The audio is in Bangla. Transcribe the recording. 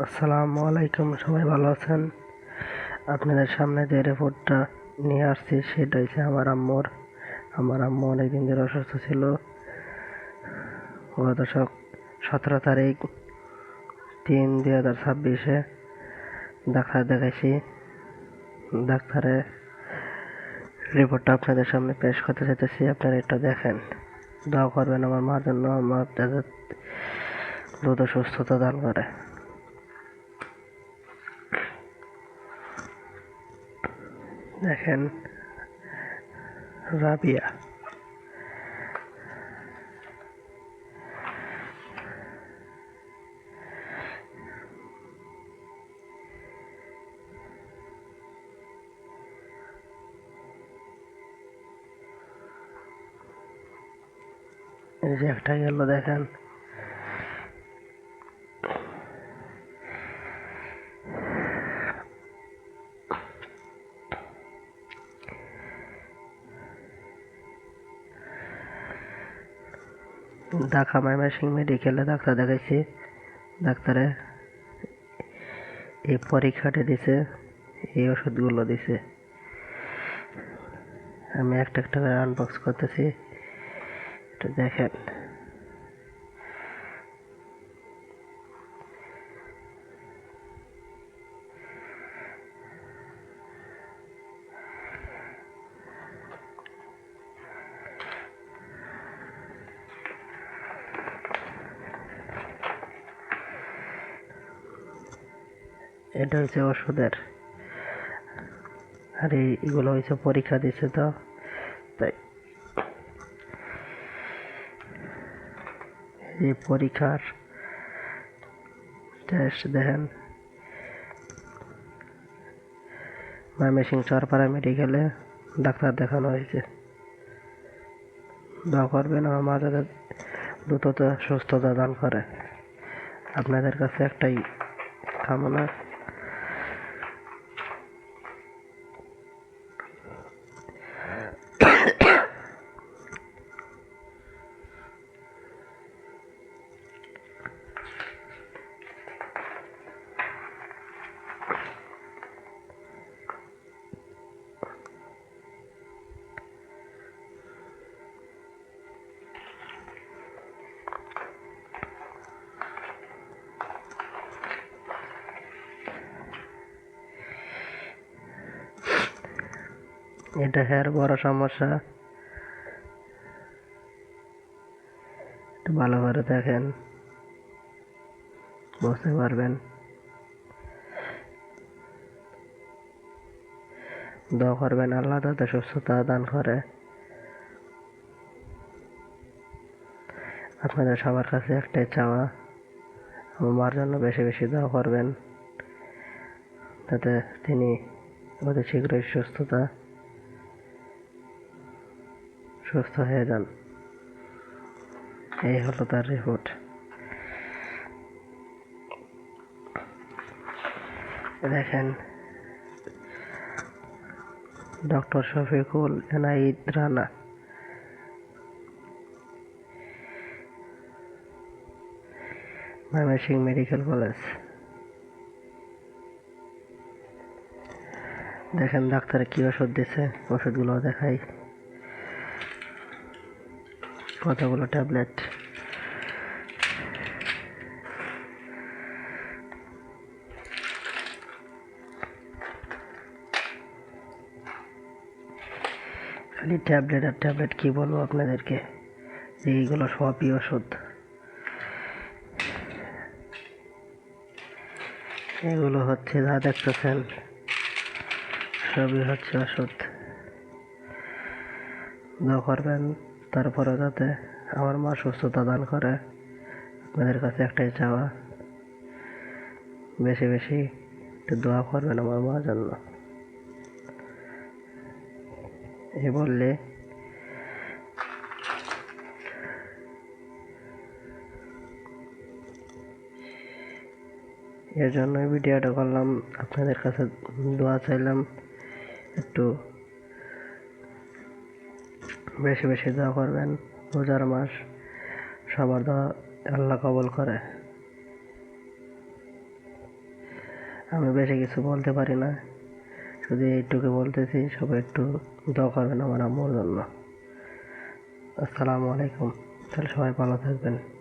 আসসালামু আলাইকুম, সবাই ভালো আছেন? আপনাদের সামনে যে রিপোর্টটা নিয়ে আসছি সেটা হচ্ছে আমার আম্মু অনেকদিন ধরে অসুস্থ ছিল। গত 17 তারিখ 3/2026 ডাক্তার দেখাইছি। ডাক্তারের রিপোর্টটা আপনাদের সামনে পেশ করতে চাইতেছি, আপনারা এটা দেখেন। দোয়া করবেন আমার মার জন্য, আমার যাতে দ্রুত সুস্থতা দান করে। দেখেন, রাবিয়া। এই যে একটা গেল, দেখেন। ঢাকা ময়মনসিংহ মেডিকেলে ডাক্তার দেখাইছি। ডাক্তারে এই পরীক্ষাটা দিছে, এই ওষুধগুলো দিছে। আমি একটা একটা করে আনবক্স করতেছি, এটা দেখেন। এটা হচ্ছে ওষুধের, আর এগুলো হচ্ছে পরীক্ষা দিছে, তো তাই এই পরীক্ষার টেস্ট দেখেন। ময়মনসিংহ চরপাড়া মেডিকেলে ডাক্তার দেখানো হয়েছে। দোয়া করবেন আমার মা যাতে দ্রুত সুস্থতা দান করে। আপনাদের কাছে একটাই কামনা, এটা হের বড় সমস্যা। একটু ভালো করে দেখেন, বুঝতে পারবেন। দোয়া করবেন আল্লাহ তাদের সুস্থতা দান করে। আপনাদের সবার কাছে একটাই চাওয়া, আমার মার জন্য বেশি বেশি দোয়া করবেন, যাতে তিনি অতি শীঘ্রই সুস্থ হয়ে যান। এই হলো তার রিপোর্ট। দেখেন, doctor Shafiqul Enayet Rana, Mymensingh medical college. দেখেন ডাক্তারে কি ওষুধ দিছে, ওষুধগুলো দেখাই। কতগুলো ট্যাবলেট, খালি ট্যাবলেট আর ট্যাবলেট। কি বলবো আপনাদেরকে, এইগুলো সবই ওষুধ। এগুলো হচ্ছে যা দেখতেছেন সবই হচ্ছে ওষুধ। দোয়া করবেন তারপরে যাতে আমার মা সুস্থতা দান করে। আপনাদের কাছে একটাই চাওয়া, বেশি বেশি একটু দোয়া করবেন আমার মার জন্য। এই বললে এর জন্যই ভিডিওটা করলাম, আপনাদের কাছে দোয়া চাইলাম। একটু বেশি বেশি দোয়া করবেন। রোজার মাস, সবার দোয়া আল্লাহ কবুল করে। আমি বেশি কিছু বলতে পারি না, শুধু এইটুকু বলতেছি, সবাই একটু দোয়া করবেন আমার আম্মুর জন্য। আসসালামু আলাইকুম। তাহলে সবাই ভালো থাকবেন।